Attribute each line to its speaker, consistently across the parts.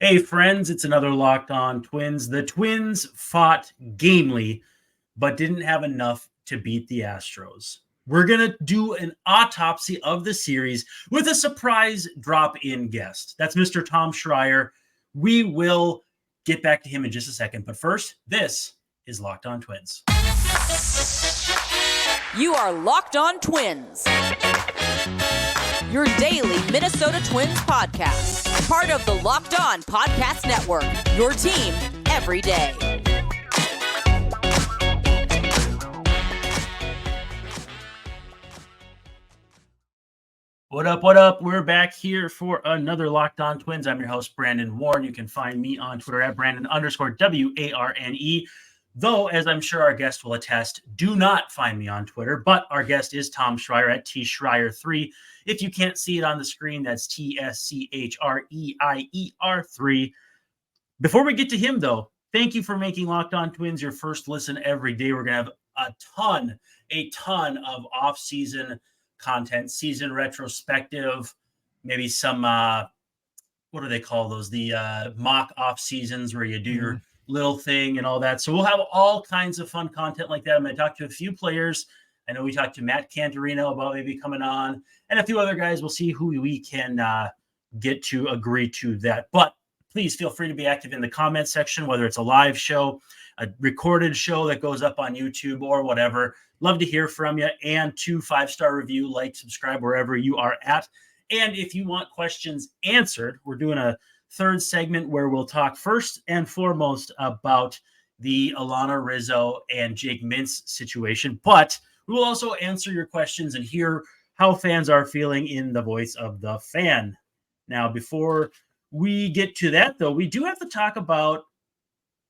Speaker 1: Hey, friends, it's another Locked On Twins. The Twins fought gamely, but didn't have enough to beat the Astros. We're going to do an autopsy of the series with a surprise drop-in guest. That's Mr. Tom Schreier. We will get back to him in just a second. But first, this is Locked On Twins.
Speaker 2: You are Locked On Twins, your daily Minnesota Twins podcast. Part of the Locked On Podcast Network, your team every day.
Speaker 1: What up, what up? We're back here for another Locked On Twins. I'm your host, Brandon Warren. You can find me on Twitter at Brandon_WARNE. Though, as I'm sure our guest will attest, do not find me on Twitter. But our guest is Tom Schreier at TSchreier3. If you can't see it on the screen, that's TSCHREIER3. Before we get to him, though, thank you for making Locked On Twins your first listen every day. We're going to have a ton of off-season content, season retrospective, maybe some, what do they call those? The mock off-seasons where you do your little thing and all that. So we'll have all kinds of fun content like that. I'm going to talk to a few players. I know we talked to Matt Cantorino about maybe coming on, and a few other guys. We'll see who we can get to agree to that. But please feel free to be active in the comment section, whether it's a live show, a recorded show that goes up on YouTube or whatever. Love to hear from you. And 2 5-star review, like, subscribe wherever you are at. And if you want questions answered, we're doing a third segment where we'll talk first and foremost about the Alana Rizzo and Jake Mintz situation. But we will also answer your questions and hear how fans are feeling in the voice of the fan. Now, before we get to that, though, we do have to talk about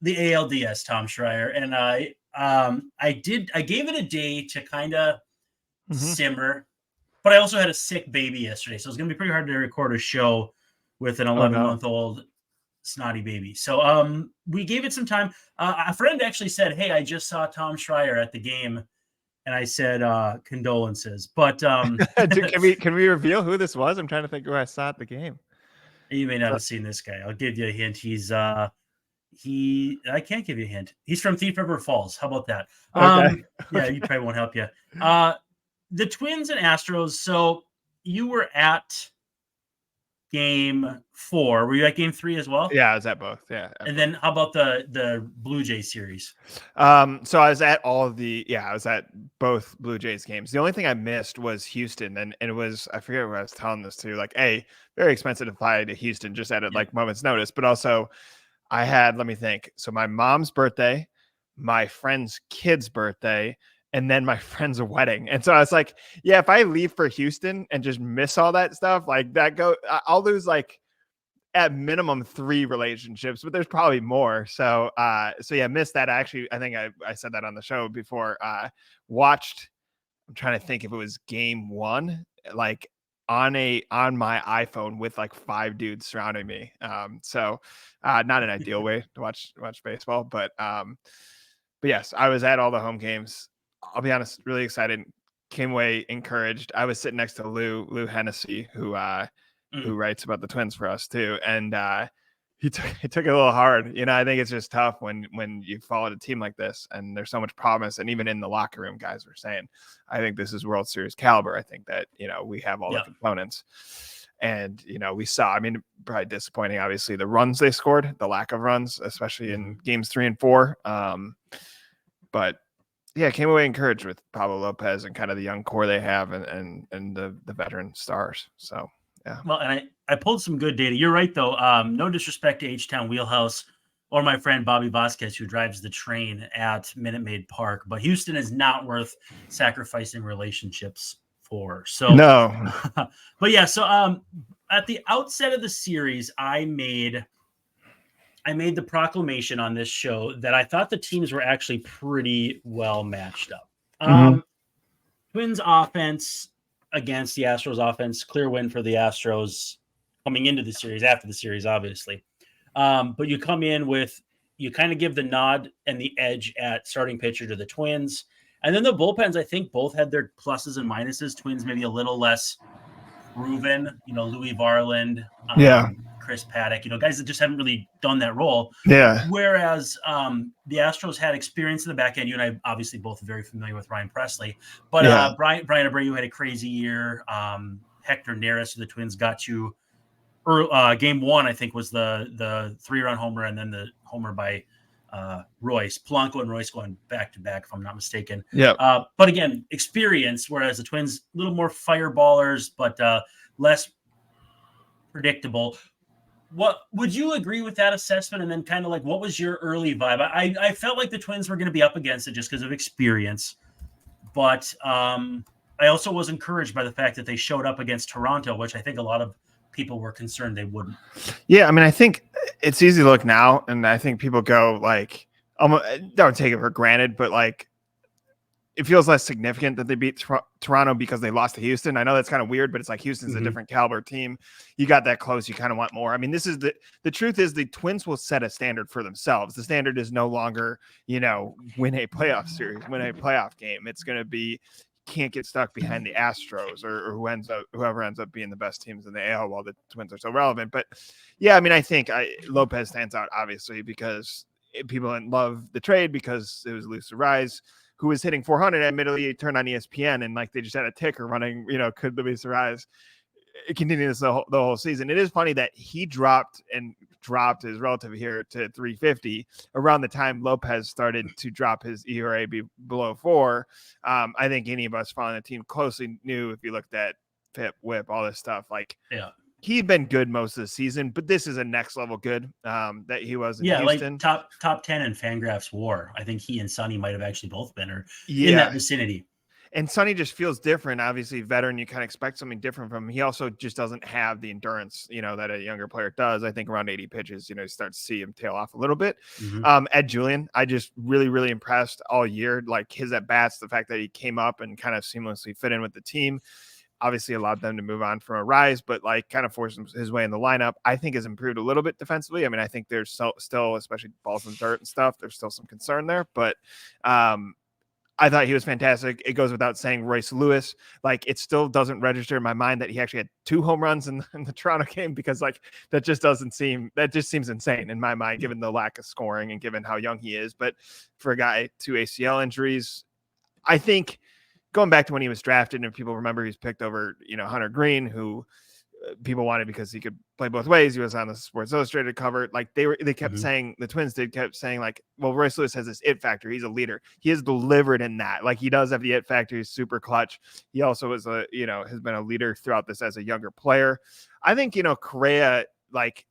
Speaker 1: the ALDS, Tom Schreier. And I gave it a day to kind of simmer, but I also had a sick baby yesterday. So it's going to be pretty hard to record a show with an 11-month-old snotty baby. So we gave it some time. A friend actually said, hey, I just saw Tom Schreier at the game. And I said, condolences. But
Speaker 3: Dude, can we reveal who this was? I'm trying to think who I saw at the game.
Speaker 1: You may not have seen this guy. I'll give you a hint. I can't give you a hint. He's from Thief River Falls. How about that?
Speaker 3: Okay.
Speaker 1: Yeah, you probably won't help you. The Twins and Astros. So you were at Game 4. Were you at Game 3 as well?
Speaker 3: Yeah, I was at both. Yeah.
Speaker 1: And then how about the Blue Jays series?
Speaker 3: So I was at I was at both Blue Jays games. The only thing I missed was Houston, and it was, I forget what I was telling this to, like, very expensive to fly to Houston just at like moment's notice, but also I had, let me think. So my mom's birthday, my friend's kid's birthday, and then my friend's wedding. And so I was like, yeah, if I leave for Houston and just miss all that stuff, like I'll lose like at minimum 3 relationships, but there's probably more. So yeah, missed that. I think I said that on the show before. Watched, I'm trying to think if it was game 1, like on my iPhone with like 5 dudes surrounding me. So not an ideal way to watch baseball, but yes, I was at all the home games. I'll be honest, really excited. Came away encouraged. I was sitting next to Lou Hennessy, who writes about the Twins for us too, and he took it a little hard. You know, I think it's just tough when you follow a team like this, and there's so much promise. And even in the locker room, guys were saying, "I think this is World Series caliber." I think that we have all the components, and we saw. I mean, probably disappointing. Obviously, the runs they scored, the lack of runs, especially in games 3 and 4. But yeah, came away encouraged with Pablo Lopez and kind of the young core they have and the veteran stars. So, yeah.
Speaker 1: Well, and I pulled some good data. You're right, though. No disrespect to H-Town Wheelhouse or my friend Bobby Vasquez, who drives the train at Minute Maid Park. But Houston is not worth sacrificing relationships for. So
Speaker 3: no.
Speaker 1: But yeah, so at the outset of the series, I made the proclamation on this show that I thought the teams were actually pretty well matched up. Twins offense against the Astros offense, clear win for the Astros coming into the series, after the series, obviously. But you come in you kind of give the nod and the edge at starting pitcher to the Twins. And then the bullpens, I think both had their pluses and minuses. Twins maybe a little less proven, Louis Varland. Chris Paddock, guys that just haven't really done that role.
Speaker 3: Yeah.
Speaker 1: Whereas the Astros had experience in the back end. You and I obviously both very familiar with Ryan Presley, but Brian Abreu had a crazy year. Hector Neris, the Twins got to game one, I think, was the 3-run homer, and then the homer by Royce. Polanco and Royce going back to back, if I'm not mistaken.
Speaker 3: Yeah.
Speaker 1: But again, experience, whereas the Twins, a little more fireballers, but less predictable. What would you agree with that assessment? And then kind of like, what was your early vibe? I felt like the Twins were going to be up against it just because of experience, but I also was encouraged by the fact that they showed up against Toronto, which I think a lot of people were concerned they wouldn't.
Speaker 3: Yeah, I mean, I think it's easy to look now, and I think people go like, don't take it for granted, but like, it feels less significant that they beat Toronto because they lost to Houston. I know that's kind of weird, but it's like Houston's a different caliber team. You got that close, you kind of want more. I mean, this is the truth is the Twins will set a standard for themselves. The standard is no longer, win a playoff series, win a playoff game. It's going to be, can't get stuck behind the Astros or whoever ends up being the best teams in the AL while the Twins are so relevant. But yeah, I mean, I think Lopez stands out obviously because people didn't love the trade because it was Luis Urias, who was hitting 400. Admittedly, he turned on ESPN and like they just had a ticker running, could Luis Urias continue this the whole season. It is funny that he dropped his relative here to 350 around the time Lopez started to drop his ERA below 4. I think any of us following the team closely knew, if you looked at FIP, WHIP, all this stuff, like he'd been good most of the season, but this is a next level good that he was in Houston.
Speaker 1: Like top 10 in Fangraphs WAR. I think he and Sonny might have actually both been in that vicinity.
Speaker 3: And Sonny just feels different. Obviously, veteran, you kind of expect something different from him. He also just doesn't have the endurance, that a younger player does. I think around 80 pitches, you start to see him tail off a little bit. Ed Julian, I just really, really impressed all year. Like his at-bats, the fact that he came up and kind of seamlessly fit in with the team, obviously allowed them to move on from a rise, but like kind of forced his way in the lineup. I think has improved a little bit defensively. I mean, I think there's still, especially balls in dirt and stuff, there's still some concern there, but I thought he was fantastic. It goes without saying, Royce Lewis, like it still doesn't register in my mind that he actually had 2 home runs in the Toronto game, because like that just seems insane in my mind, given the lack of scoring and given how young he is. But for a guy, 2 ACL injuries, I think going back to when he was drafted, and people remember he's picked over, Hunter Green, who people wanted because he could play both ways. He was on the Sports Illustrated cover. Like they kept saying, the Twins kept saying like, well, Royce Lewis has this it factor. He's a leader. He has delivered in that. Like he does have the it factor. He's super clutch. He also was has been a leader throughout this as a younger player. I think, Correa, like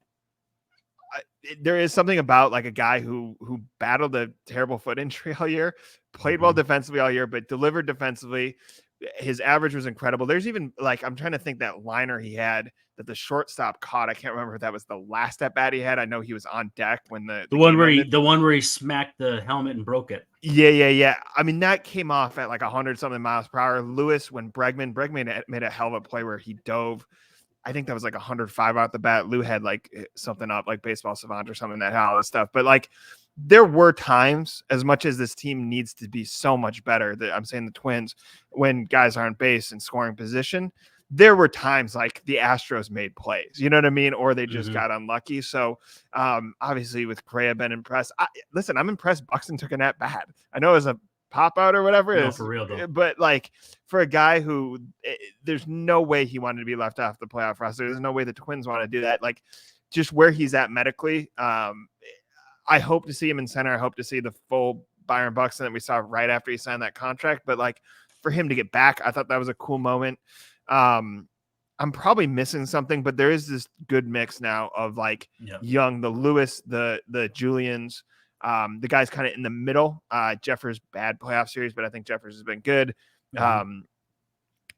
Speaker 3: there is something about like a guy who battled a terrible foot injury all year, played well defensively all year, but delivered defensively. His average was incredible. There's even like, I'm trying to think that liner he had that the shortstop caught. I can't remember if that was the last at bat he had. I know he was on deck when the
Speaker 1: one where he smacked the helmet and broke it.
Speaker 3: Yeah. I mean, that came off at like 100 something miles per hour. Lewis, when Bregman made a hell of a play where he dove, I think that was like 105 out the bat. Lou had like something up like Baseball Savant or something, that had all this stuff. But like, there were times, as much as this team needs to be so much better, that I'm saying the Twins, when guys are on base and scoring position, there were times like the Astros made plays, you know what I mean? Or they just got unlucky. So obviously with Correa, been impressed. Listen, I'm impressed Buxton took an at bat. I know it was a pop out or whatever it is,
Speaker 1: for real though.
Speaker 3: But like for a guy who there's no way he wanted to be left off the playoff roster. There's no way the Twins want to do that. Like just where he's at medically, I hope to see him in center. I hope to see the full Byron Buxton that we saw right after he signed that contract. But like for him to get back, I thought that was a cool moment. I'm probably missing something, but there is this good mix now of like young, the Lewis, the Julians, the guys kind of in the middle. Jeffers, bad playoff series, but I think Jeffers has been good.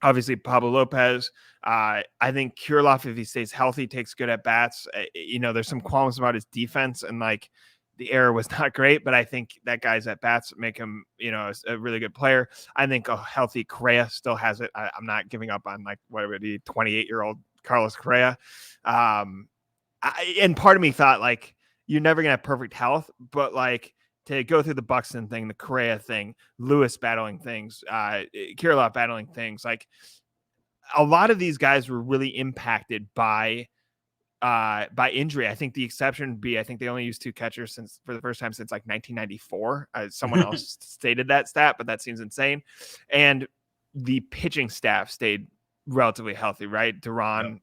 Speaker 3: Obviously Pablo Lopez. I think Kirilloff, if he stays healthy, takes good at bats. There's some qualms about his defense, and like the error was not great, but I think that guy's at bats make him, a really good player. I think a healthy Correa still has it. I'm not giving up on like whatever the 28-year-old Carlos Correa. And part of me thought like you're never gonna have perfect health, but like to go through the Buxton thing, the Correa thing, Lewis battling things, Kirilloff battling things, like a lot of these guys were really impacted by by injury. I think the exception would be, I think they only used 2 catchers for the first time since like 1994. Someone else stated that stat, but that seems insane. And the pitching staff stayed relatively healthy, right? Duran,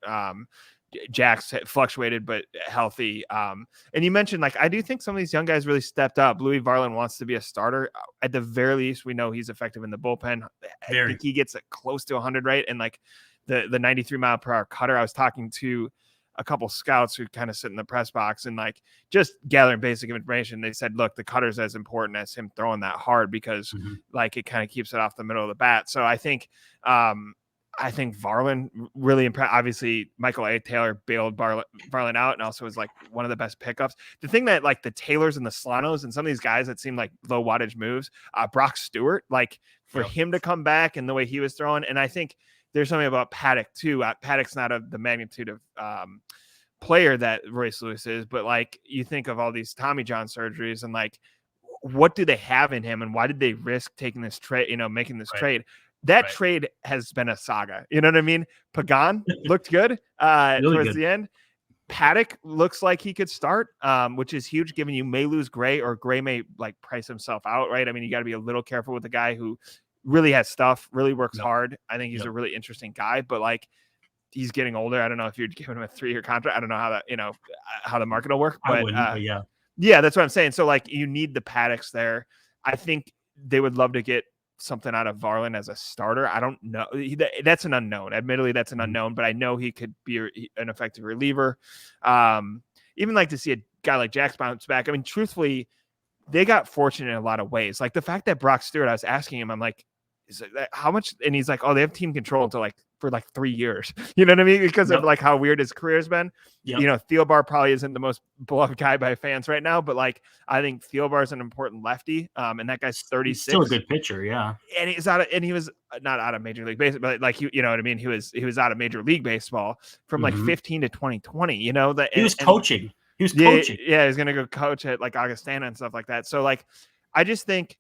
Speaker 3: Jax fluctuated, but healthy. And you mentioned, like, I do think some of these young guys really stepped up. Louis Varland wants to be a starter. At the very least, we know he's effective in the bullpen. I think he gets close to 100, right? And like the 93-mile-per-hour cutter, I was talking to a couple scouts who kind of sit in the press box and like just gathering basic information. They said, look, the cutter's as important as him throwing that hard because like it kind of keeps it off the middle of the bat. So I think Varland really impressed. Obviously, Michael A. Taylor bailed Varland out and also was like one of the best pickups. The thing that like the Taylors and the Solanos and some of these guys that seem like low wattage moves, Brock Stewart, like for him to come back and the way he was throwing. And I think there's something about Paddock too. Paddock's not of the magnitude of player that Royce Lewis is, but like you think of all these Tommy John surgeries and like, what do they have in him and why did they risk taking this trade, making this trade? That trade has been a saga. You know what I mean? Pagan looked good really towards good. The end. Paddock looks like he could start, which is huge given you may lose Gray or Gray may like price himself out, right? I mean, you got to be a little careful with the guy who really has stuff, really works hard. I think he's a really interesting guy, but like he's getting older. I don't know if you're giving him a 3-year contract. I don't know how that, how the market will work, but,
Speaker 1: but
Speaker 3: yeah, that's what I'm saying. So like you need the Paddocks there. I think they would love to get something out of Varland as a starter. I don't know. That's an unknown. Admittedly, that's an unknown, but I know he could be an effective reliever. Even like to see a guy like Jax bounce back. I mean, truthfully, they got fortunate in a lot of ways. Like the fact that Brock Stewart, I was asking him, I'm like, is it how much? And he's like, oh, they have team control until like for like 3 years. You know what I mean? Because of like how weird his career has been. Thielbar probably isn't the most beloved guy by fans right now, but like I think Thielbar is an important lefty. And that guy's 36.
Speaker 1: He's still a good pitcher, yeah.
Speaker 3: And he was not out of Major League Baseball, but like you know what I mean? He was out of Major League Baseball from like 15 to 2020. You know that
Speaker 1: he was coaching. He was coaching.
Speaker 3: Yeah, he's gonna go coach at like Augustana and stuff like that. So like I just think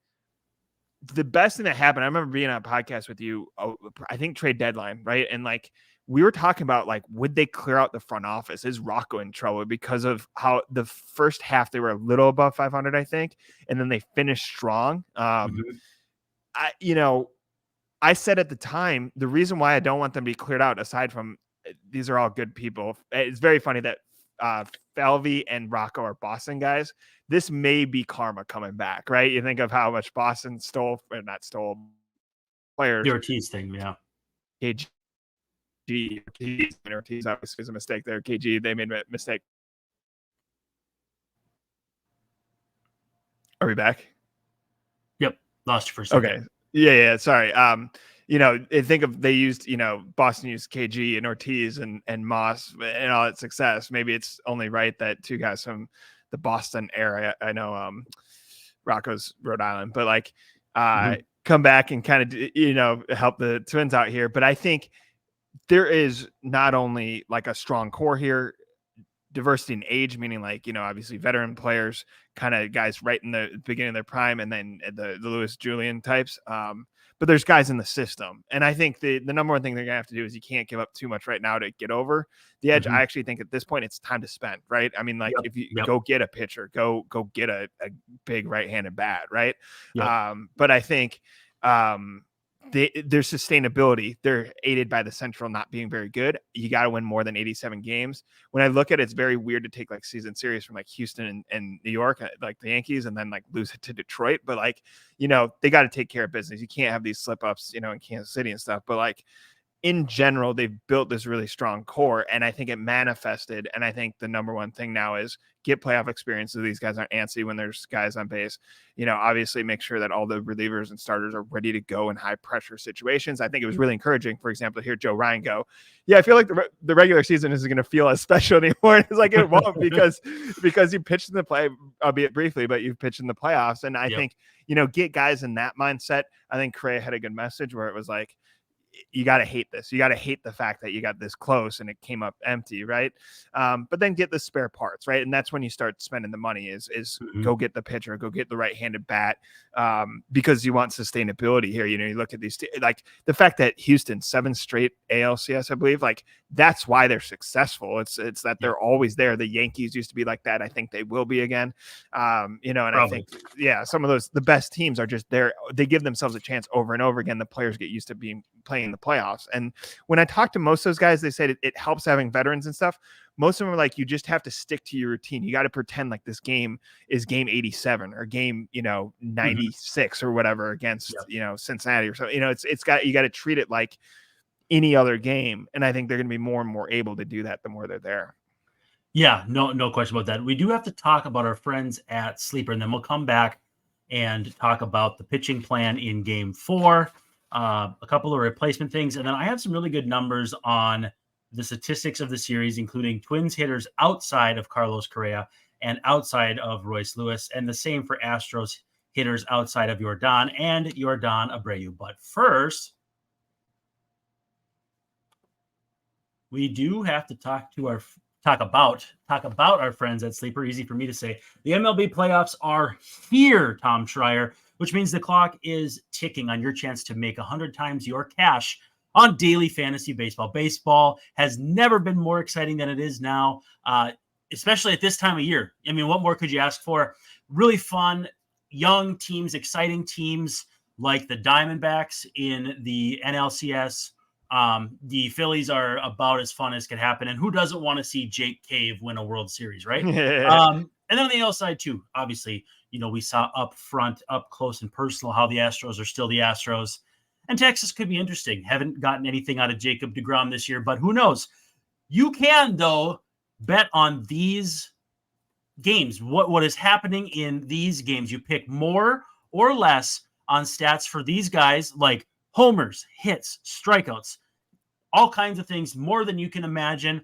Speaker 3: the best thing that happened, I remember being on a podcast with you, I think trade deadline, right? And like we were talking about like, would they clear out the front office? Is Rocco in trouble because of how the first half they were a little above 500, I think, and then they finished strong. I said at the time, the reason why I don't want them to be cleared out, aside from these are all good people, it's very funny that Falvey and Rocco are Boston guys. This may be karma coming back, right? You think of how much Boston not stole players.
Speaker 1: The Ortiz thing, yeah.
Speaker 3: KG, Ortiz obviously was a mistake there. KG, they made a mistake. Are we back?
Speaker 1: Yep. Lost you for a second.
Speaker 3: Okay. Yeah. Sorry. They used, Boston used KG and Ortiz and Moss and all that success. Maybe it's only right that 2 guys from the Boston area, I know Rocco's Rhode Island, but like come back and kind of, help the Twins out here. But I think there is not only like a strong core here, diversity in age, meaning like, obviously veteran players, kind of guys right in the beginning of their prime, and then the Louis Julian types. But there's guys in the system. And I think the number one thing they're going to have to do is you can't give up too much right now to get over the edge. I actually think at this point it's time to spend, right? I mean, like if you go get a pitcher, go get a big right-handed bat, right? But I think their sustainability, they're aided by the Central not being very good. You got to win more than 87 games. When I look at it, it's very weird to take like season series from like Houston and New York, like the Yankees, and then like lose it to Detroit. But like, they got to take care of business. You can't have these slip ups, in Kansas City and stuff. But like in general, they've built this really strong core, and I think it manifested. And I think the number one thing now is get playoff experience so these guys aren't antsy when there's guys on base. Obviously make sure that all the relievers and starters are ready to go in high pressure situations. I think it was really encouraging, for example, to hear Joe Ryan go, yeah, I feel like the regular season isn't going to feel as special anymore. It's like it won't because you pitched in the play, albeit briefly, but you've pitched in the playoffs. And I think, get guys in that mindset. I think Correa had a good message where it was like, you got to hate this. You got to hate the fact that you got this close and it came up empty, right? But then get the spare parts, right? And that's when you start spending the money is go get the pitcher, go get the right-handed bat, because you want sustainability here. You know, you look at these, like the fact that Houston 7 straight ALCS, I believe, like that's why they're successful. It's that they're always there. The Yankees used to be like that. I think they will be again. You know, and
Speaker 1: Probably.
Speaker 3: I think, some of the best teams are just there. They give themselves a chance over and over again. The players get used to playing in the playoffs. And when I talk to most of those guys, they said it helps having veterans and stuff. Most of them are like, you just have to stick to your routine. You got to pretend like this game is game 87 or game, 96 or whatever against, Cincinnati or so. You know, you got to treat it like any other game. And I think they're going to be more and more able to do that the more they're there.
Speaker 1: Yeah, no question about that. We do have to talk about our friends at Sleeper, and then we'll come back and talk about the pitching plan in Game 4, a couple of replacement things, and then I have some really good numbers on the statistics of the series, including Twins hitters outside of Carlos Correa and outside of Royce Lewis, and the same for Astros hitters outside of Yordan and Yordan Abreu. But first, we do have to talk about our friends at Sleeper. Easy for me to say. The MLB playoffs are here, Tom Schreier, which means the clock is ticking on your chance to make 100 times your cash on daily fantasy baseball. Baseball has never been more exciting than it is now, especially at this time of year. I mean, what more could you ask for? Really fun, young teams, exciting teams like the Diamondbacks in the NLCS. The Phillies are about as fun as could happen. And who doesn't want to see Jake Cave win a World Series, right? And then on the other side too, obviously, we saw up front, up close and personal, how the Astros are still the Astros. And Texas could be interesting. Haven't gotten anything out of Jacob deGrom this year, but who knows? You can, though, bet on these games. What is happening in these games? You pick more or less on stats for these guys, like homers, hits, strikeouts, all kinds of things, more than you can imagine.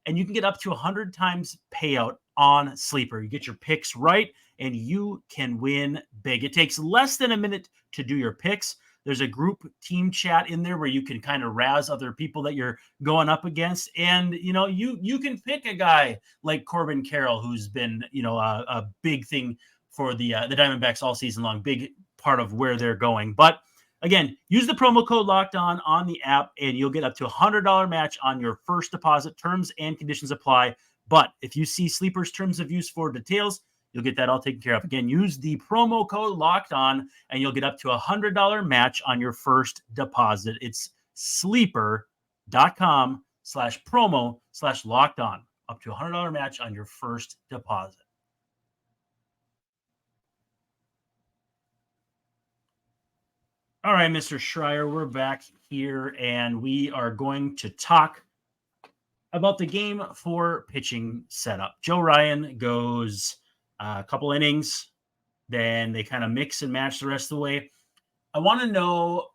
Speaker 1: And you can get up to 100 times payout on Sleeper. You get your picks right, and you can win big. It takes less than a minute to do your picks. There's a group team chat in there where you can kind of razz other people that you're going up against. And, you can pick a guy like Corbin Carroll, who's been, a big thing for the Diamondbacks all season long, big part of where they're going. But again, use the promo code LOCKEDON on the app, and you'll get up to $100 match on your first deposit. Terms and conditions apply. But if you see Sleeper's terms of use for details, you'll get that all taken care of. Again, use the promo code LOCKEDON, and you'll get up to $100 match on your first deposit. It's sleeper.com/promo/LOCKEDON. Up to $100 match on your first deposit. All right, Mr. Schreier, we're back here, and we are going to talk about the Game 4 pitching setup. Joe Ryan goes a couple innings, then they kind of mix and match the rest of the way. I want to know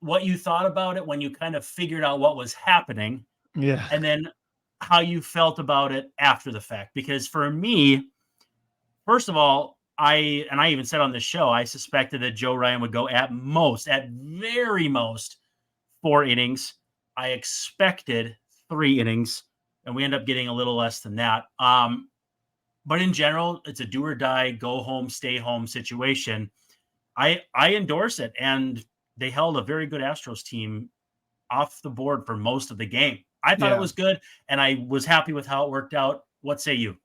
Speaker 1: what you thought about it when you kind of figured out what was happening.
Speaker 3: Yeah.
Speaker 1: And then how you felt about it after the fact. Because for me, first of all, I even said on the show, I suspected that Joe Ryan would go at very most 4 innings. I expected 3 innings, and we end up getting a little less than that. But in general, it's a do or die, go home, stay home situation. I endorse it, and they held a very good Astros team off the board for most of the game. I thought it was good, and I was happy with how it worked out. What say you?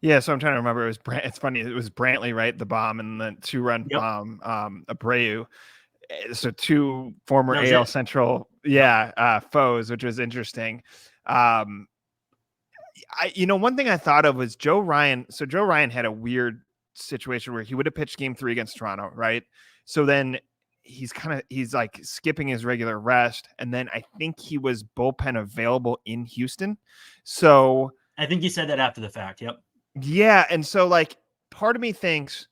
Speaker 3: Yeah, so I'm trying to remember. It's funny. It was Brantley, right? The bomb and the 2-run bomb. Abreu. So 2 former AL Central, foes, which was interesting. One thing I thought of was Joe Ryan. So Joe Ryan had a weird situation where he would have pitched Game 3 against Toronto, right? So then he's like skipping his regular rest, and then I think he was bullpen available in Houston. So
Speaker 1: I think you said that after the fact. Yep.
Speaker 3: Yeah, and so like part of me thinks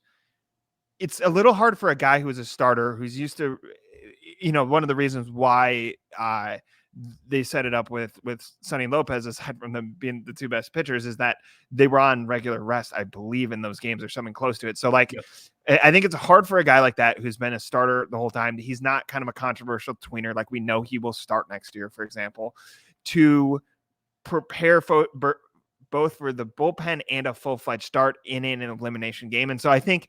Speaker 3: it's a little hard for a guy who is a starter who's used to, one of the reasons why they set it up with Sonny Lopez, aside from them being the two best pitchers, is that they were on regular rest, I believe, in those games or something close to it. So like, I think it's hard for a guy like that who's been a starter the whole time. He's not kind of a controversial tweener. Like, we know he will start next year, for example, to prepare for both for the bullpen and a full-fledged start in an elimination game. And so I think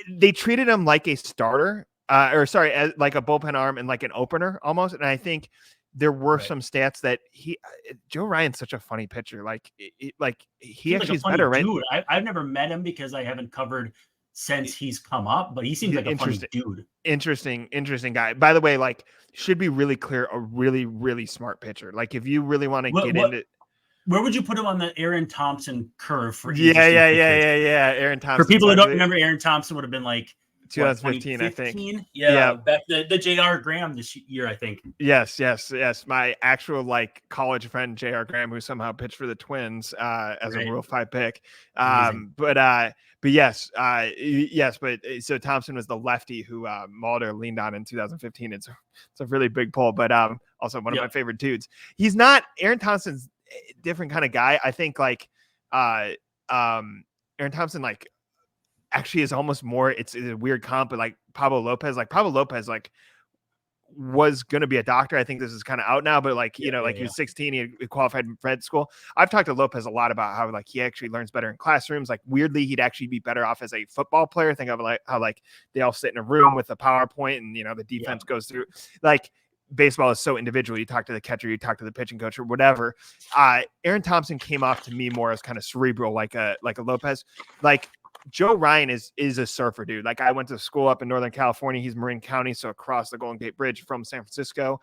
Speaker 3: they treated him like a starter, as like a bullpen arm and like an opener almost. And I think there were some stats that Joe Ryan's such a funny pitcher. Like, he actually is better, right?
Speaker 1: Dude. I've never met him because I haven't covered since he's come up, but he seems like a funny dude. Interesting
Speaker 3: guy. By the way, like, should be really clear, a really, really smart pitcher. Like, if you really want to get into,
Speaker 1: where would you put him on the Aaron Thompson curve for?
Speaker 3: Yeah. Aaron Thompson.
Speaker 1: For people who don't remember, Aaron Thompson would have been like
Speaker 3: 2015, I think.
Speaker 1: Yeah. Back the J.R. Graham this year, I think.
Speaker 3: Yes. My actual like college friend J.R. Graham, who somehow pitched for the Twins as a Rule 5 pick. But yes. But so Thompson was the lefty who Mulder leaned on in 2015. It's a really big pull, but also one of my favorite dudes. He's not Aaron Thompson's a different kind of guy. I think like Aaron Thompson like actually is almost more, it's a weird comp, but like Pablo Lopez like was going to be a doctor. I think this is kind of out now, but like, he was 16, he qualified in med school. I've talked to Lopez a lot about how like he actually learns better in classrooms. Like, weirdly, he'd actually be better off as a football player. Think of like how like they all sit in a room with a PowerPoint and, the defense goes through. Like, baseball is so individual. You talk to the catcher, you talk to the pitching coach or whatever. Aaron Thompson came off to me more as kind of cerebral, like a Lopez. Like, Joe Ryan is a surfer dude. Like, I went to school up in Northern California. He's Marin County, so across the Golden Gate Bridge from San Francisco.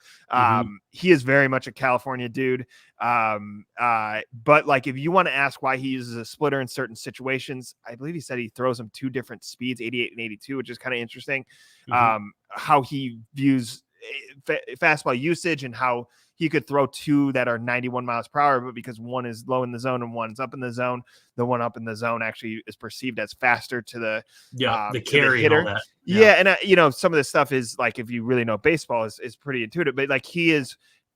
Speaker 3: He is very much a California dude. But like, if you want to ask why he uses a splitter in certain situations, I believe he said he throws them two different speeds, 88 and 82, which is kind of interesting. How he views fastball usage and how he could throw two that are 91 miles per hour, but because one is low in the zone and one's up in the zone, the one up in the zone actually is perceived as faster to the
Speaker 1: carry
Speaker 3: hitter.
Speaker 1: And all
Speaker 3: And
Speaker 1: that.
Speaker 3: some of this stuff is like, if you really know baseball, is pretty intuitive, but like,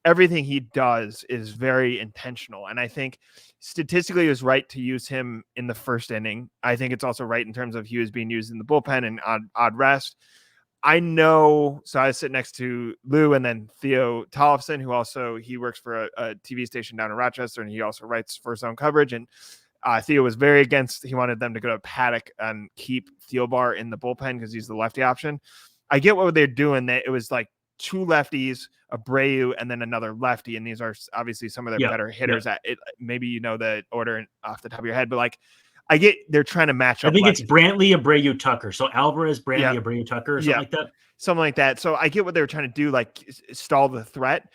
Speaker 3: everything he does is very intentional. And I think statistically it was right to use him in the first inning. I think it's also right in terms of he was being used in the bullpen and odd rest. I know. So I sit next to Lou and then Theo Tollefson, who also, he works for a TV station down in Rochester, and he also writes for Zone Coverage. And Theo was very against, he wanted them to go to Paddock and keep Thielbar in the bullpen because he's the lefty option. I get what they're doing. That it was like two lefties, Abreu, and then another lefty. And these are obviously some of their better hitters. At it. Maybe you know the order off the top of your head, but like, I get they're trying to match up.
Speaker 1: I think it's Brantley, Abreu, Tucker. So Alvarez, Brantley, Abreu, Tucker, or something like that.
Speaker 3: Something like that. So I get what they were trying to do, like stall the threat.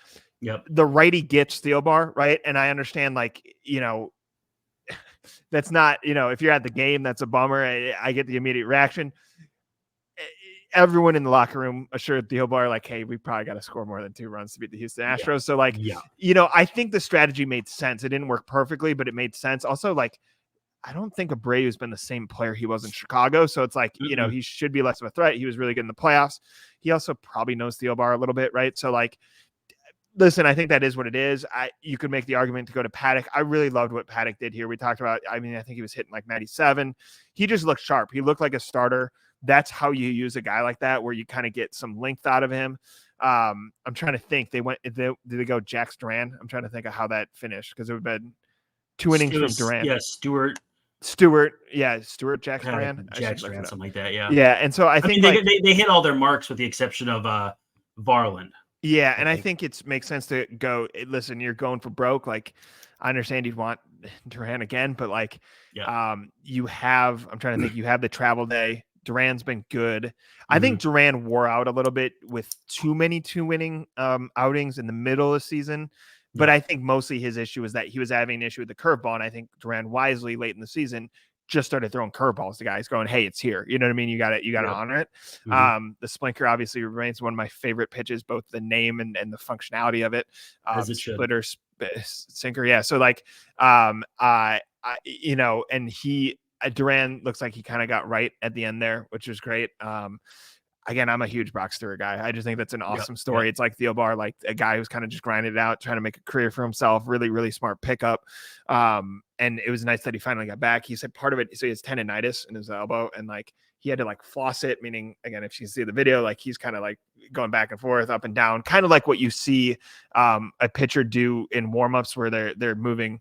Speaker 1: Yep.
Speaker 3: The righty gets Thielbar, right? And I understand, like, that's not, if you're at the game, that's a bummer. I get the immediate reaction. Everyone in the locker room assured Thielbar, like, hey, we probably got to score more than 2 runs to beat the Houston Astros. Yeah. So, like, I think the strategy made sense. It didn't work perfectly, but it made sense. Also, like, I don't think Abreu's been the same player he was in Chicago. So it's like, he should be less of a threat. He was really good in the playoffs. He also probably knows Thielbar a little bit, right? So, like, listen, I think that is what it is. You could make the argument to go to Paddock. I really loved what Paddock did here. We talked about, I think he was hitting like 97. He just looked sharp. He looked like a starter. That's how you use a guy like that, where you kind of get some length out of him. I'm trying to think. Did they go Jax Duran? I'm trying to think of how that finished, because it would have been 2 innings from Duran.
Speaker 1: Yeah,
Speaker 3: Stewart, Jax Duran,
Speaker 1: something like that.
Speaker 3: Yeah. And so I think
Speaker 1: they hit all their marks with the exception of Varland.
Speaker 3: Yeah, and I think it makes sense to go, listen, you're going for broke. Like, I understand you'd want Duran again, but like, you have the travel day. Duran's been good. I think Duran wore out a little bit with too many 2-inning outings in the middle of the season. But I think mostly his issue is that he was having an issue with the curveball. And I think Duran wisely late in the season just started throwing curveballs to guys, going, hey, it's here. You know what I mean? You got to honor it. The Splinker obviously remains one of my favorite pitches, both the name and the functionality of it.
Speaker 1: As it should.
Speaker 3: Splitter, sinker. Yeah. So like, and Duran looks like he kind of got right at the end there, which was great. again, I'm a huge Brock Stewart guy. I just think that's an awesome story. It's like Theobar, like a guy who's kind of just grinded it out, trying to make a career for himself. Really, really smart pickup. And it was nice that he finally got back. He said part of it, so he has tendonitis in his elbow, and like he had to like floss it, meaning, again, if you see the video, like he's kind of like going back and forth, up and down, kind of like what you see a pitcher do in warmups where they're moving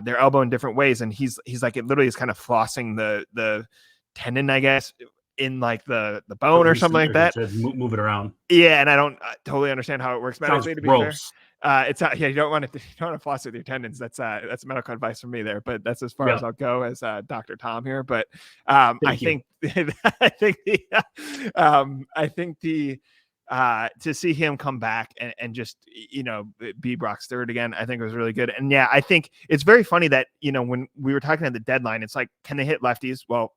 Speaker 3: their elbow in different ways. And he's like, it literally is kind of flossing the tendon, I guess, in like the bone or something like that.
Speaker 1: Move it around.
Speaker 3: Yeah, and I don't totally understand how it works medically. To be fair, it's you don't want to floss with your tendons. That's medical advice from me there, but that's as far as I'll go as Dr. Tom here. But I think to see him come back and just, be Brock Stewart again, I think it was really good. And yeah, I think it's very funny that, when we were talking at the deadline, it's like, can they hit lefties? Well,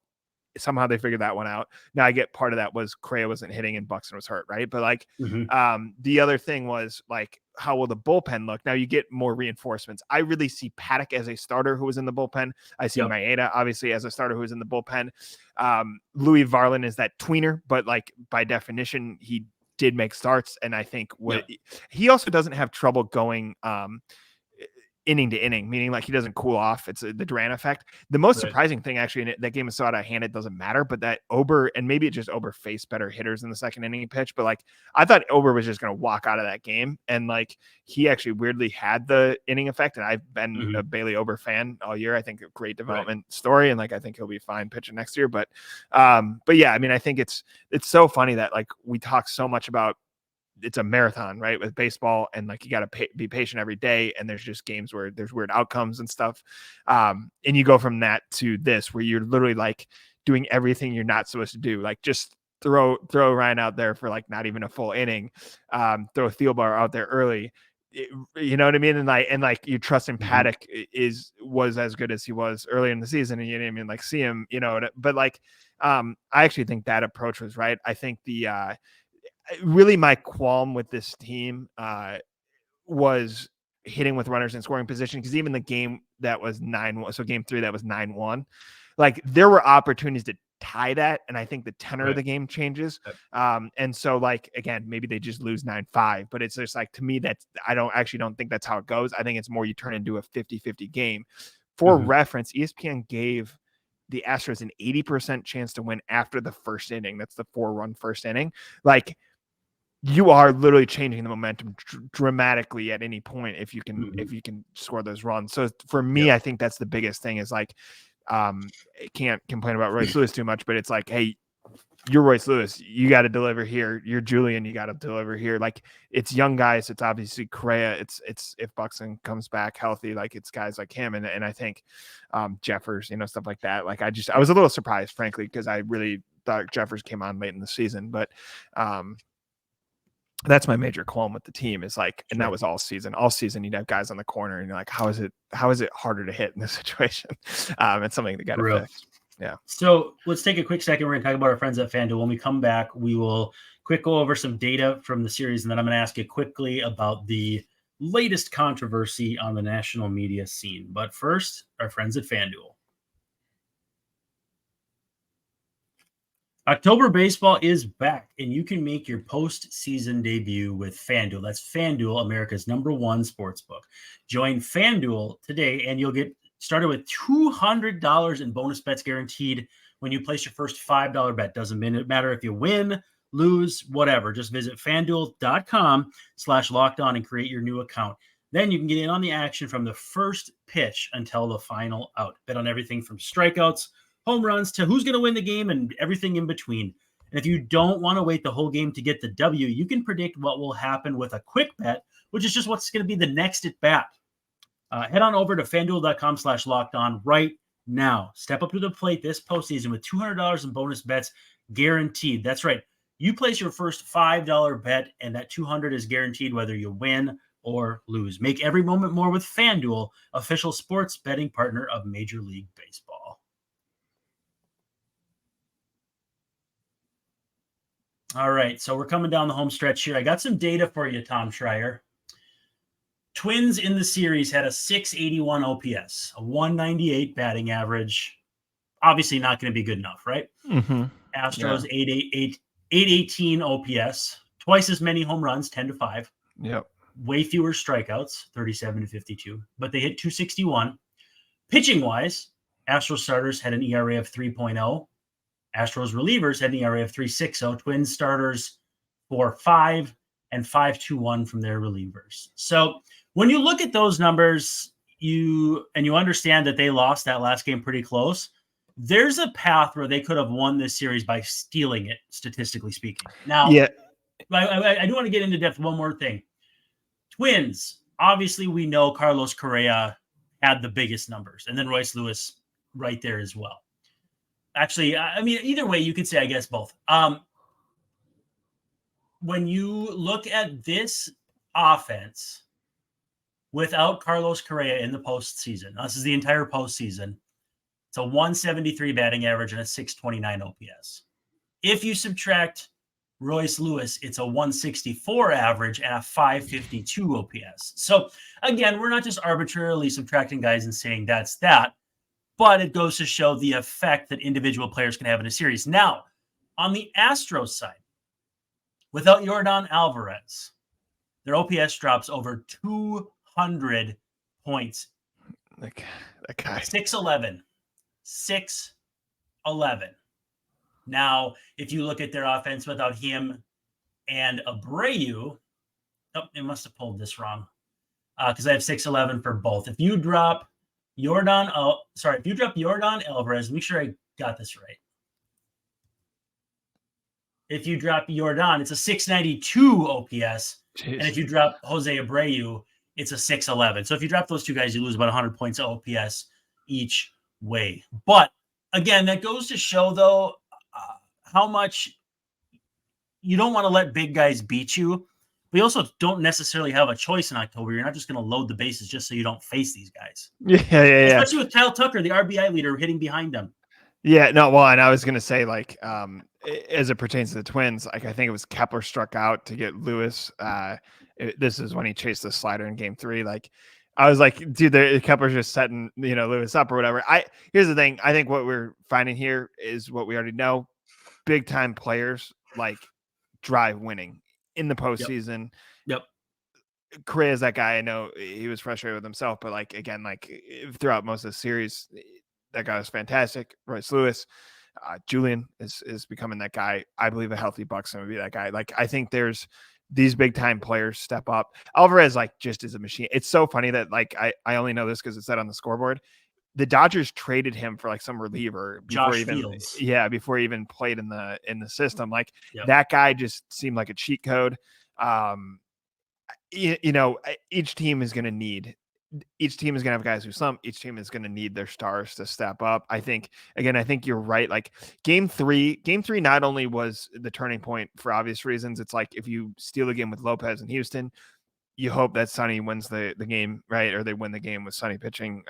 Speaker 3: somehow they figured that one out. Now I get part of that was Correa wasn't hitting and Buxton was hurt, right? But like the other thing was like, how will the bullpen look? Now you get more reinforcements. I really see Paddock as a starter who was in the bullpen. I see Maeda obviously as a starter who was in the bullpen. Louis Varland is that tweener, but like by definition he did make starts, and I think he also doesn't have trouble going inning to inning, meaning like he doesn't cool off. It's the Duran effect. The most surprising thing actually in that game is so out of hand, it doesn't matter, but that Ober, and maybe it just Ober faced better hitters in the second inning pitch, but like I thought Ober was just going to walk out of that game, and like he actually weirdly had the inning effect. And I've been a Bailey Ober fan all year. I think a great development story, and like I think he'll be fine pitching next year. But yeah, I mean, I think it's so funny that like we talk so much about it's a marathon, right? With baseball, and like you got to be patient every day. And there's just games where there's weird outcomes and stuff. And you go from that to this, where you're literally like doing everything you're not supposed to do. Like just throw Ryan out there for like not even a full inning, throw Theobar out there early. You know what I mean? And like you trust in Paddock was as good as he was early in the season, and you didn't even like see him, but like, I actually think that approach was right. I think really my qualm with this team was hitting with runners in scoring position, because even the game that was 9-1, so game 3 that was 9-1, like there were opportunities to tie that, and I think the tenor of the game changes. And so like again, maybe they just lose 9-5, but it's just like, to me, that's I don't think that's how it goes. I think it's more you turn into a 50-50 game. For reference, ESPN gave the Astros an 80% chance to win after the first inning. That's the 4-run first inning. Like, you are literally changing the momentum dramatically at any point if you can score those runs. So for me, I think that's the biggest thing is like, can't complain about Royce Lewis too much, but it's like, hey, you're Royce Lewis, you got to deliver here. You're Julian, you got to deliver here. Like it's young guys. It's obviously Correa. It's if Buxton comes back healthy, like it's guys like him. And I think Jeffers, stuff like that. Like I was a little surprised, frankly, because I really thought Jeffers came on late in the season, but that's my major qualm with the team is like, and that was all season. All season, you'd have guys on the corner, and you're like, how is it harder to hit in this situation? It's something that got to fix. Yeah. So
Speaker 1: let's take a quick second. We're going to talk about our friends at FanDuel. When we come back, we will go over some data from the series, and then I'm going to ask you quickly about the latest controversy on the national media scene. But first, our friends at FanDuel. October baseball is back, and you can make your postseason debut with FanDuel. That's FanDuel, America's #1 sportsbook. Join FanDuel today, and you'll get started with $200 in bonus bets guaranteed when you place your first $5 bet. Doesn't matter if you win, lose, whatever. Just visit FanDuel.com/lockedon and create your new account. Then you can get in on the action from the first pitch until the final out. Bet on everything from strikeouts, home runs, to who's going to win the game and everything in between. And if you don't want to wait the whole game to get the W, you can predict what will happen with a quick bet, which is just what's going to be the next at bat. Head on over to FanDuel.com/lockedon right now. Step up to the plate this postseason with $200 in bonus bets guaranteed. That's right. You place your first $5 bet, and that $200 is guaranteed whether you win or lose. Make every moment more with FanDuel, official sports betting partner of Major League Baseball. All right, so we're coming down the home stretch here. I got some data for you, Tom Schreier. Twins in the series had a 681 OPS, a 198 batting average. Obviously not going to be good enough, right? Astros 888 818 OPS, twice as many home runs, 10-5.
Speaker 3: Yep.
Speaker 1: Way fewer strikeouts, 37-52, but they hit 261. Pitching wise, Astros starters had an ERA of 3.0. Astros relievers had an ERA of 3.60. Twins starters 4.5 and 5.21 from their relievers. So when you look at those numbers, you understand that they lost that last game pretty close. There's a path where they could have won this series by stealing it, statistically speaking. Now,
Speaker 3: yeah,
Speaker 1: I do want to get into depth one more thing. Twins, obviously we know Carlos Correa had the biggest numbers, and then Royce Lewis right there as well. Actually, I mean, either way, you could say, I guess, both. When you look at this offense without Carlos Correa in the postseason, this is the entire postseason, it's a 173 batting average and a 629 OPS. If you subtract Royce Lewis, it's a 164 average and a 552 OPS. So again, we're not just arbitrarily subtracting guys and saying that's that, but it goes to show the effect that individual players can have in a series. Now, on the Astros side, without Yordan Alvarez, their OPS drops over 200 points.
Speaker 3: that guy.
Speaker 1: 611. 611. Now, if you look at their offense without him and Abreu, it must have pulled this wrong because I have 611 for both. If you drop Yordan Alvarez, make sure I got this right. If you drop Yordan, it's a 692 OPS.
Speaker 3: Jeez.
Speaker 1: And if you drop Jose Abreu, it's a 611. So if you drop those two guys, you lose about 100 points of OPS each way. But again, that goes to show, though, how much you don't want to let big guys beat you. We also don't necessarily have a choice in October. You're not just going to load the bases just so you don't face these guys.
Speaker 3: Yeah.
Speaker 1: Especially with Kyle Tucker, the RBI leader, hitting behind them.
Speaker 3: Yeah, no, well, and I was gonna say, like, as it pertains to the Twins, like I think it was Kepler struck out to get Lewis. This is when he chased the slider in Game 3. Like, I was like, dude, Kepler's just setting Lewis up or whatever. Here's the thing. I think what we're finding here is what we already know: big time players like drive winning in the postseason.
Speaker 1: Yep.
Speaker 3: Correa's that guy. I know he was frustrated with himself, but like again, like throughout most of the series. That guy was fantastic. Royce Lewis, Julian is becoming that guy. I believe a healthy Buxton would be that guy. Like, I think there's these big time players step up. Alvarez, like, just is a machine. It's so funny that, like, I only know this because it said on the scoreboard. The Dodgers traded him for like some reliever before before he even played in the system. Like, that guy just seemed like a cheat code. Each team is going to have guys who slump. Each team is going to need their stars to step up. I think you're right. Like game three not only was the turning point for obvious reasons. It's like if you steal a game with Lopez in Houston, you hope that Sonny wins the game, right? Or they win the game with Sonny pitching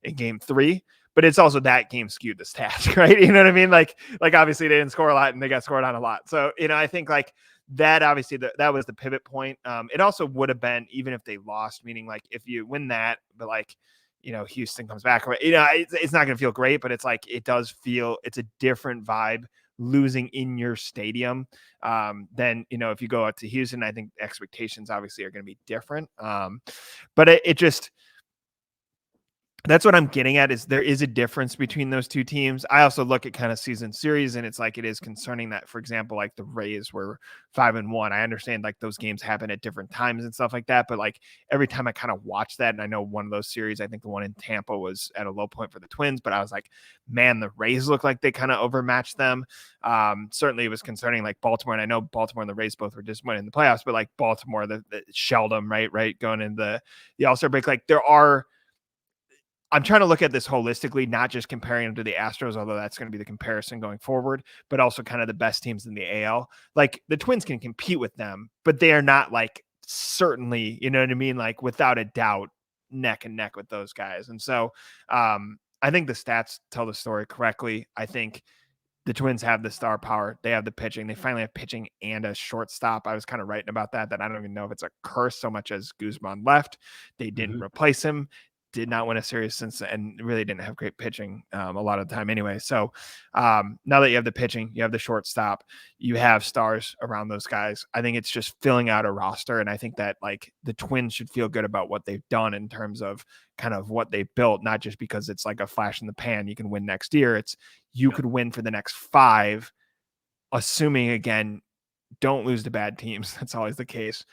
Speaker 3: in Game 3. But it's also that game skewed the stats, right? You know what I mean? Like obviously they didn't score a lot and they got scored on a lot. So I think like that obviously that was the pivot point. It also would have been even if they lost, meaning like if you win that, but like Houston comes back, it's not going to feel great, but it's like it does feel it's a different vibe losing in your stadium than if you go out to Houston. I think expectations obviously are going to be different, but it just. That's what I'm getting at is there is a difference between those two teams. I also look at kind of season series and it's like, it is concerning that, for example, like the Rays were 5-1. I understand like those games happen at different times and stuff like that. But like every time I kind of watch that, and I know one of those series, I think the one in Tampa was at a low point for the Twins, but I was like, man, the Rays look like they kind of overmatched them. Certainly it was concerning like Baltimore. And I know Baltimore and the Rays both were disappointed in the playoffs, but like Baltimore, the shelled them right. Going into the All-Star break. Like I'm trying to look at this holistically, not just comparing them to the Astros, although that's going to be the comparison going forward, but also kind of the best teams in the AL. Like the Twins can compete with them, but they are not like certainly, you know what I mean? Like without a doubt, neck and neck with those guys. And so I think the stats tell the story correctly. I think the Twins have the star power. They have the pitching. They finally have pitching and a shortstop. I was kind of writing about that I don't even know if it's a curse so much as Guzman left. They didn't replace him. did not win a series since and really didn't have great pitching a lot of the time anyway. So now that you have the pitching, you have the shortstop, you have stars around those guys. I think it's just filling out a roster. And I think that like the Twins should feel good about what they've done in terms of kind of what they built, not just because it's like a flash in the pan. You can win next year. It's you could win for the next 5, assuming again, don't lose to bad teams. That's always the case.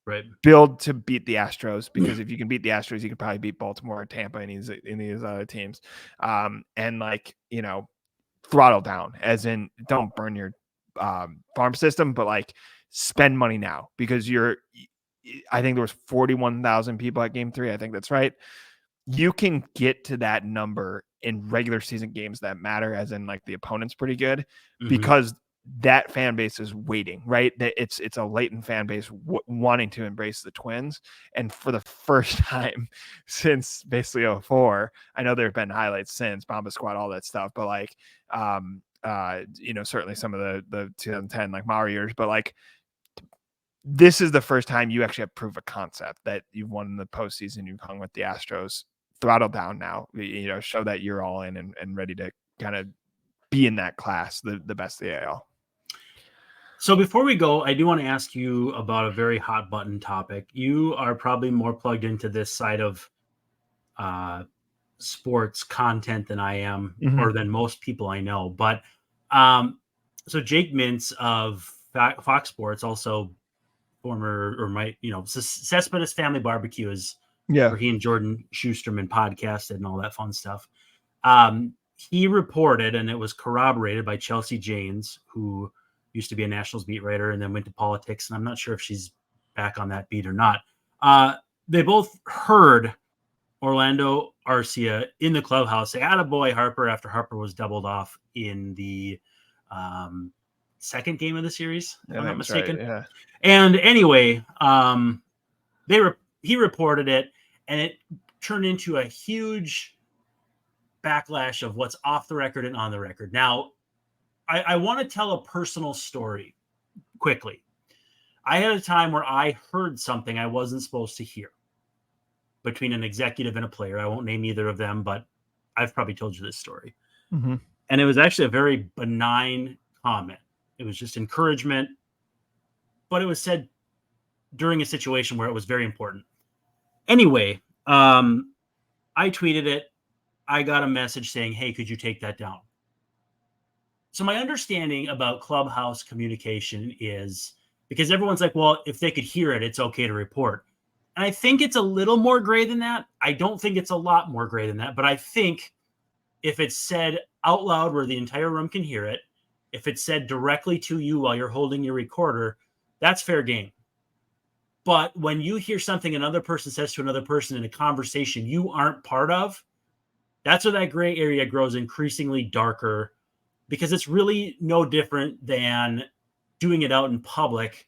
Speaker 1: Right.
Speaker 3: Build to beat the Astros, because if you can beat the Astros, you could probably beat Baltimore or Tampa in these other teams. And like, you know, throttle down, as in don't burn your farm system, but like spend money now, because I think there was 41,000 people at Game 3. I think that's right. You can get to that number in regular season games that matter, as in like the opponent's pretty good, because that fan base is waiting, right? That it's a latent fan base wanting to embrace the Twins. And for the first time since basically 2004, I know there have been highlights since Bomba Squad, all that stuff, but like, you know, certainly some of the 2010 like Mauer years, but like this is the first time you actually have proof of concept that you've won in the postseason. You've hung with the Astros. Throttle down now, you know, show that you're all in and ready to kind of be in that class, the best of the AL.
Speaker 1: So before we go, I do want to ask you about a very hot button topic. You are probably more plugged into this side of sports content than I am, or than most people I know. But so Jake Mintz of Fox Sports, also former, or my, you know, Cespedes Family Barbecue is where he and Jordan Schusterman podcasted and all that fun stuff. He reported, and it was corroborated by Chelsea Janes, who used to be a Nationals beat writer and then went to politics. And I'm not sure if she's back on that beat or not. They both heard Orlando Arcia in the clubhouse say, "Attaboy, Harper," after Harper was doubled off in the second game of the series, if I'm not mistaken.
Speaker 3: Right, yeah.
Speaker 1: And anyway, he reported it, and it turned into a huge backlash of what's off the record and on the record. Now, I want to tell a personal story quickly. I had a time where I heard something I wasn't supposed to hear between an executive and a player. I won't name either of them, but I've probably told you this story. And it was actually a very benign comment. It was just encouragement, but it was said during a situation where it was very important. Anyway, I tweeted it. I got a message saying, "Hey, could you take that down?" So my understanding about clubhouse communication is, because everyone's like, well, if they could hear it, it's okay to report. And I think it's a little more gray than that. I don't think it's a lot more gray than that, but I think if it's said out loud where the entire room can hear it, if it's said directly to you while you're holding your recorder, that's fair game. But when you hear something another person says to another person in a conversation you aren't part of, that's where that gray area grows increasingly darker, because it's really no different than doing it out in public.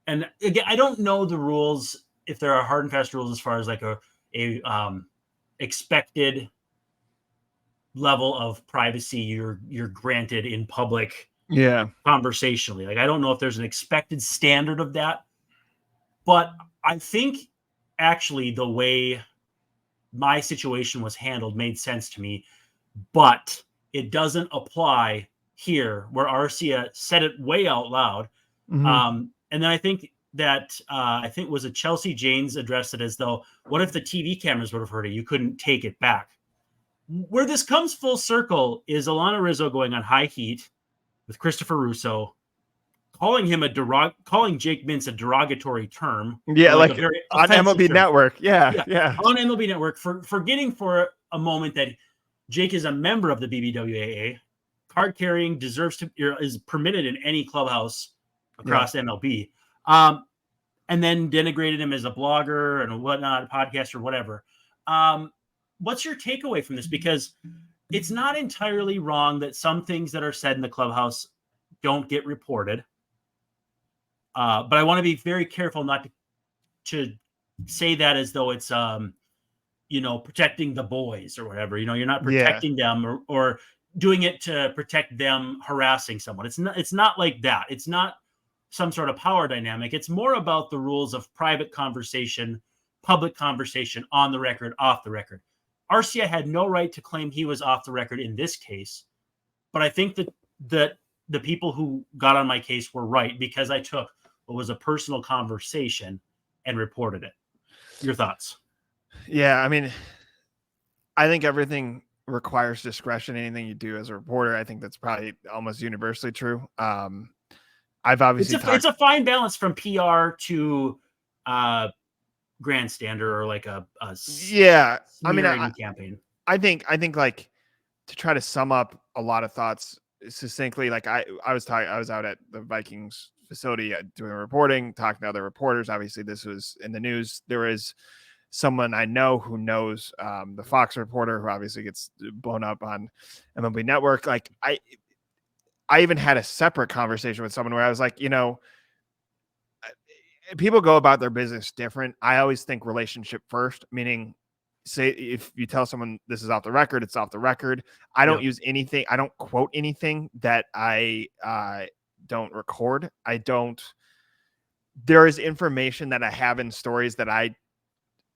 Speaker 1: And again, I don't know the rules, if there are hard and fast rules as far as like a expected level of privacy you're granted in public conversationally. Like, I don't know if there's an expected standard of that, but I think actually the way my situation was handled made sense to me, but it doesn't apply here where Arcia said it way out loud. And then I think that was it Chelsea Janes addressed it as though, what if the TV cameras would have heard it? You couldn't take it back. Where this comes full circle is Alana Rizzo going on High Heat with Christopher Russo, calling Jake Mintz a derogatory term.
Speaker 3: Like on MLB term. Network. Yeah.
Speaker 1: On MLB Network for forgetting for a moment that Jake is a member of the BBWAA. Card carrying is permitted in any clubhouse across MLB. And then denigrated him as a blogger and whatnot, a podcaster, whatever. What's your takeaway from this? Because it's not entirely wrong that some things that are said in the clubhouse don't get reported. But I want to be very careful not to say that as though it's, protecting the boys or whatever. You're not protecting them or doing it to protect them harassing someone. It's not like that. It's not some sort of power dynamic. It's more about the rules of private conversation, public conversation, on the record, off the record. RCI had no right to claim he was off the record in this case, but I think that the people who got on my case were right because I took what was a personal conversation and reported it. Your thoughts?
Speaker 3: Yeah, I mean, I think everything requires discretion. Anything you do as a reporter, I think that's probably almost universally true. I've obviously
Speaker 1: it's a fine balance from PR to grandstander or like a
Speaker 3: yeah. I mean,
Speaker 1: campaign.
Speaker 3: I think like to try to sum up a lot of thoughts succinctly. Like I was out at the Vikings facility doing reporting, talking to other reporters. Obviously, this was in the news. There is someone I know who knows the Fox reporter who obviously gets blown up on MLB Network. Like I even had a separate conversation with someone where I was like, people go about their business different. I always think relationship first, meaning say if you tell someone this is off the record, it's off the record. I don't use anything. I don't quote anything that I don't record. There is information that I have in stories that I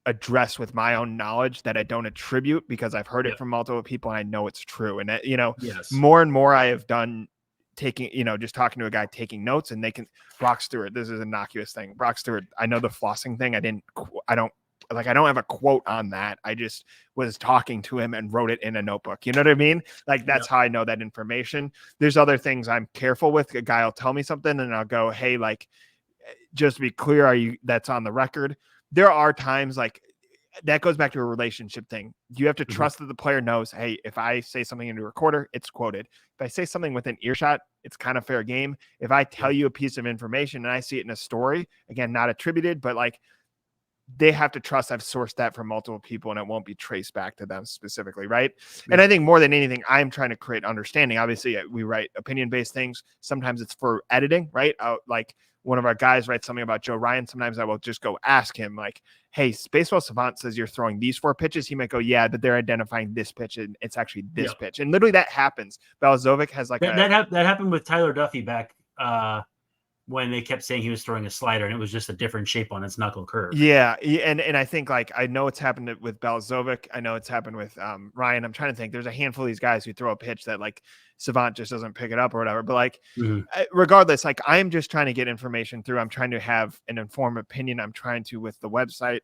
Speaker 3: address with my own knowledge that I don't attribute because I've heard it from multiple people and I know it's true. And more and more I have done taking, just talking to a guy, taking notes, and they can Brock Stewart. This is an innocuous thing. Brock Stewart. I know the flossing thing. I don't have a quote on that. I just was talking to him and wrote it in a notebook. You know what I mean? Like that's how I know that information. There's other things I'm careful with. A guy will tell me something and I'll go, hey, like, just to be clear, that's on the record. There are times like that goes back to a relationship thing. You have to trust that the player knows, hey, if I say something into a recorder, it's quoted. If I say something within earshot, it's kind of fair game. If I tell you a piece of information and I see it in a story, again, not attributed, but like they have to trust I've sourced that from multiple people and it won't be traced back to them specifically. Right. Yeah. And I think more than anything, I'm trying to create understanding. Obviously we write opinion-based things. Sometimes it's for editing, right? Like one of our guys writes something about Joe Ryan. Sometimes I will just go ask him like, hey, Baseball Savant says you're throwing these 4 pitches. He might go, yeah, but they're identifying this pitch and it's actually this pitch. And literally that happens. Balazovic has like
Speaker 1: that happened with Tyler Duffy back when they kept saying he was throwing a slider and it was just a different shape on its knuckle curve.
Speaker 3: Yeah. And I think like, I know it's happened with Balazovic. I know it's happened with Ryan. I'm trying to think there's a handful of these guys who throw a pitch that like Savant just doesn't pick it up or whatever. But like, regardless, like I'm just trying to get information through. I'm trying to have an informed opinion. I'm trying to, with the website,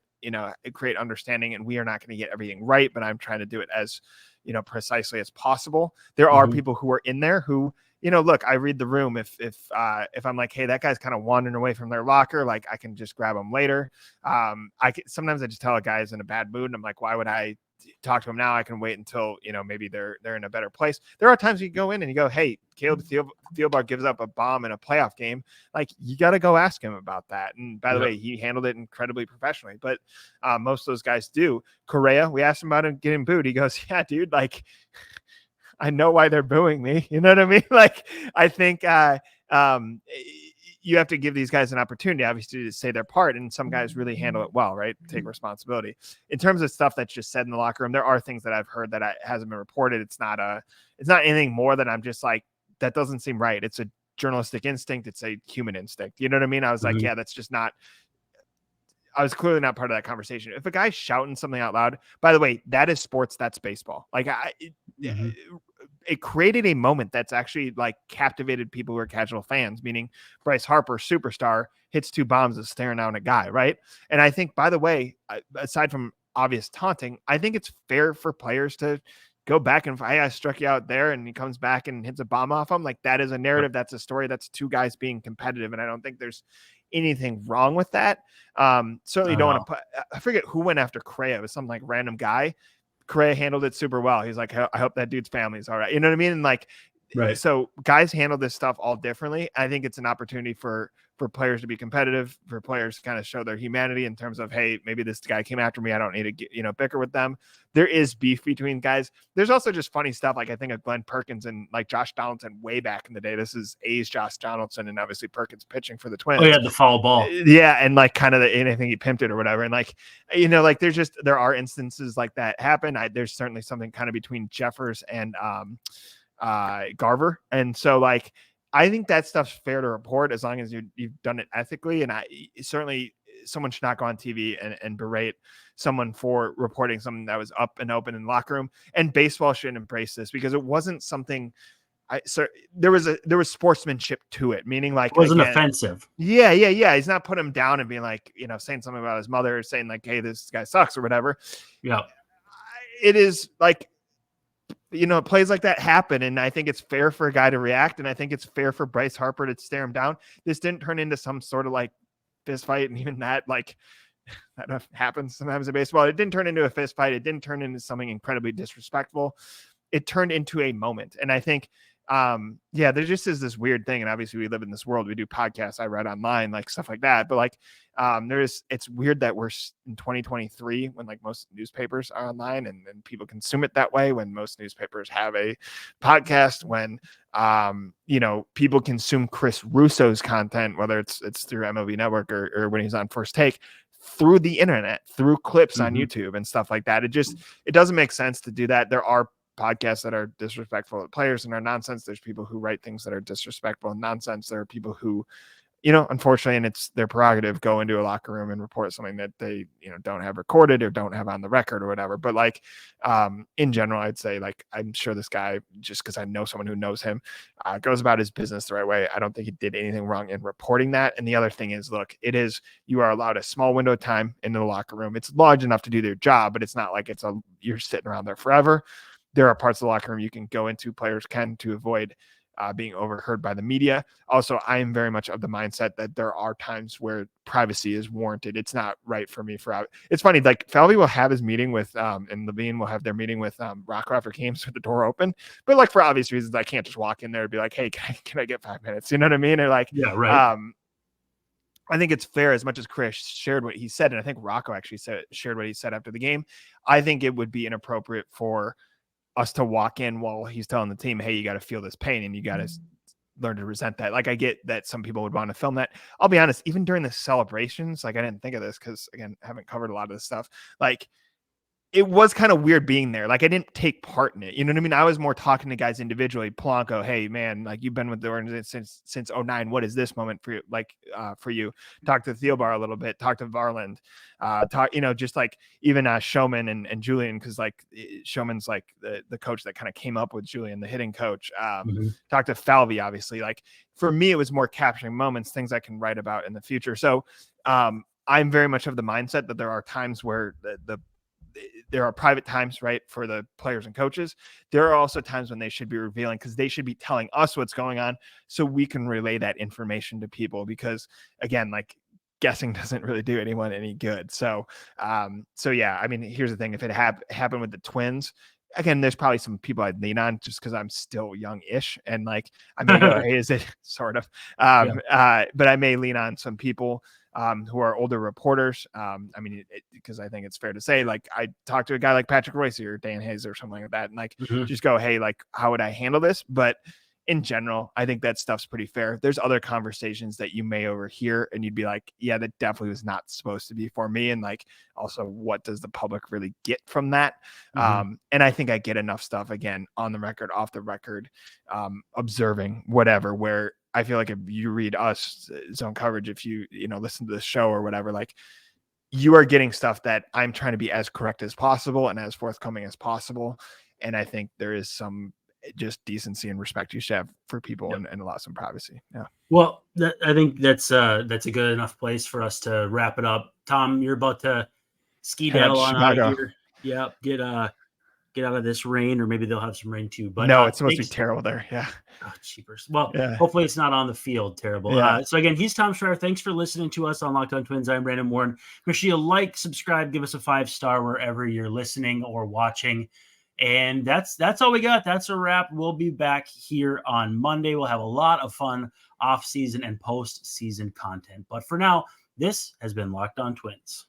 Speaker 3: create understanding, and we are not going to get everything right, but I'm trying to do it as, precisely as possible. There are people who are in there who, look, I read the room. If I'm like, hey, that guy's kind of wandering away from their locker, like I can just grab him later. Sometimes I just tell a guy's in a bad mood and I'm like, why would I talk to him now? I can wait until, maybe they're in a better place. There are times you go in and you go, hey, Caleb Thielbar gives up a bomb in a playoff game. Like you got to go ask him about that. And by the way, he handled it incredibly professionally, but most of those guys do. Correa, we asked him about him getting booed. He goes, yeah, dude, like, I know why they're booing me. You know what I mean? Like, I think you have to give these guys an opportunity, obviously, to say their part. And some guys really handle it well, right? Take responsibility. In terms of stuff that's just said in the locker room, there are things that I've heard that hasn't been reported. It's not anything more than I'm just like, that doesn't seem right. It's a journalistic instinct. It's a human instinct. You know what I mean? I was like, yeah, that's just not. I was clearly not part of that conversation. If a guy's shouting something out loud, by the way, that is sports, that's baseball. Like it created a moment that's actually like captivated people who are casual fans, meaning Bryce Harper, superstar, hits 2 bombs and staring down a guy. Right. And I think, by the way, aside from obvious taunting, I think it's fair for players to go back and I struck you out there and he comes back and hits a bomb off him. Like that is a narrative. That's a story. That's 2 guys being competitive. And I don't think there's anything wrong with that. Certainly don't want to put, I forget who went after Correa. It was some like random guy. Correa handled it super well. He's like, I hope that dude's family is all right. You know what I mean? And like, so guys handle this stuff all differently. I think it's an opportunity for players to be competitive, for players to kind of show their humanity in terms of, hey, maybe this guy came after me. I don't need to get, bicker with them. There is beef between guys. There's also just funny stuff. Like I think of Glenn Perkins and like Josh Donaldson way back in the day. This is A's Josh Donaldson and obviously Perkins pitching for the Twins.
Speaker 1: Oh yeah, the foul ball.
Speaker 3: Yeah, and like kind of anything he pimped it or whatever. And like, like there are instances like that happen. There's certainly something kind of between Jeffers and Garver. And so like, I think that stuff's fair to report as long as you've done it ethically. And I certainly someone should not go on TV and berate someone for reporting something that was up and open in the locker room. And baseball should embrace this because it wasn't something. There was sportsmanship to it, meaning like
Speaker 1: it wasn't offensive.
Speaker 3: Yeah. He's not putting him down and being like, saying something about his mother, saying like, hey, this guy sucks or whatever.
Speaker 1: Yeah.
Speaker 3: It is like, plays like that happen. And I think it's fair for a guy to react. And I think it's fair for Bryce Harper to stare him down. This didn't turn into some sort of like fist fight. And even that, like, that happens sometimes in baseball. It didn't turn into a fist fight. It didn't turn into something incredibly disrespectful. It turned into a moment. And I think, there just is this weird thing. And obviously we live in this world. We do podcasts. I read online, like stuff like that. But like, it's weird that we're in 2023 when like most newspapers are online and people consume it that way, when most newspapers have a podcast, when, people consume Chris Russo's content, whether it's through MLB Network or when he's on First Take, through the internet, through clips on YouTube and stuff like that. It doesn't make sense to do that. There are podcasts that are disrespectful to players and are nonsense. There's people who write things that are disrespectful and nonsense. There are people who, unfortunately, and it's their prerogative, go into a locker room and report something that they, don't have recorded or don't have on the record or whatever. But like, in general, I'd say like, I'm sure this guy, just because I know someone who knows him, goes about his business the right way. I don't think he did anything wrong in reporting that. And the other thing is, look, you are allowed a small window of time into the locker room. It's large enough to do their job, but it's not like you're sitting around there forever. There are parts of the locker room you can go into, players can, to avoid being overheard by the media. Also, I am very much of the mindset that there are times where privacy is warranted. It's not right for me it's funny, like Falvey will have his meeting with, and Levine will have their meeting with Rockcroft or Games with the door open. But like for obvious reasons, I can't just walk in there and be like, hey, can I get 5 minutes? You know what I mean? Or like,
Speaker 1: yeah, right.
Speaker 3: I think it's fair, as much as Chris shared what he said, and I think Rocco actually shared what he said after the game. I think it would be inappropriate for us to walk in while he's telling the team, hey, you got to feel this pain and you got to learn to resent that. Like, I get that some people would want to film that. I'll be honest, even during the celebrations, like I didn't think of this because, again, I haven't covered a lot of this stuff. Like, it was kind of weird being there. Like, I didn't take part in it. You know what I mean? I was more talking to guys individually. Polanco, hey man, like you've been with the organization since 2009. What is this moment for you? Like, for you? Talk to Thielbar a little bit. Talk to Varland. Just like even Showman and Julian, because like Showman's like the coach that kind of came up with Julian, the hitting coach. Talk to Falvey, obviously. Like for me, it was more capturing moments, things I can write about in the future. So I'm very much of the mindset that there are times where there are private times, right, for the players and coaches. There are also times when they should be revealing, because they should be telling us what's going on so we can relay that information to people, because again, like guessing doesn't really do anyone any good. So yeah, I mean, here's the thing. If it happened with the Twins, again, there's probably some people I'd lean on just because I'm still young-ish. And like, I may go, hey, is it sort of, but I may lean on some people who are older reporters. I mean, because I think it's fair to say, like, I talked to a guy like Patrick Royce or Dan Hayes or something like that, and like, just go, hey, like, how would I handle this? But in general, I think that stuff's pretty fair. There's other conversations that you may overhear and you'd be like, yeah, that definitely was not supposed to be for me. And like, also, what does the public really get from that? And I think I get enough stuff, again, on the record, off the record, observing, whatever, where I feel like if you read us Zone Coverage, if you listen to the show or whatever, like, you are getting stuff that I'm trying to be as correct as possible and as forthcoming as possible. And I think there is some just decency and respect you should have for people and allow some privacy. Yeah.
Speaker 1: Well, I think that's a good enough place for us to wrap it up. Tom, you're about to skedaddle on out of here. Yeah. Get out of this rain, or maybe they'll have some rain too. But
Speaker 3: no, it's supposed to be terrible there. Yeah.
Speaker 1: Oh, cheapers. Well, hopefully it's not on the field. Terrible. Yeah. So again, he's Tom Schreier. Thanks for listening to us on Locked On Twins. I'm Brandon Warren. Make sure you like, subscribe, give us a 5-star wherever you're listening or watching. And that's all we got. That's a wrap. We'll be back here on Monday. We'll have a lot of fun off-season and post-season content. But for now, this has been Locked On Twins.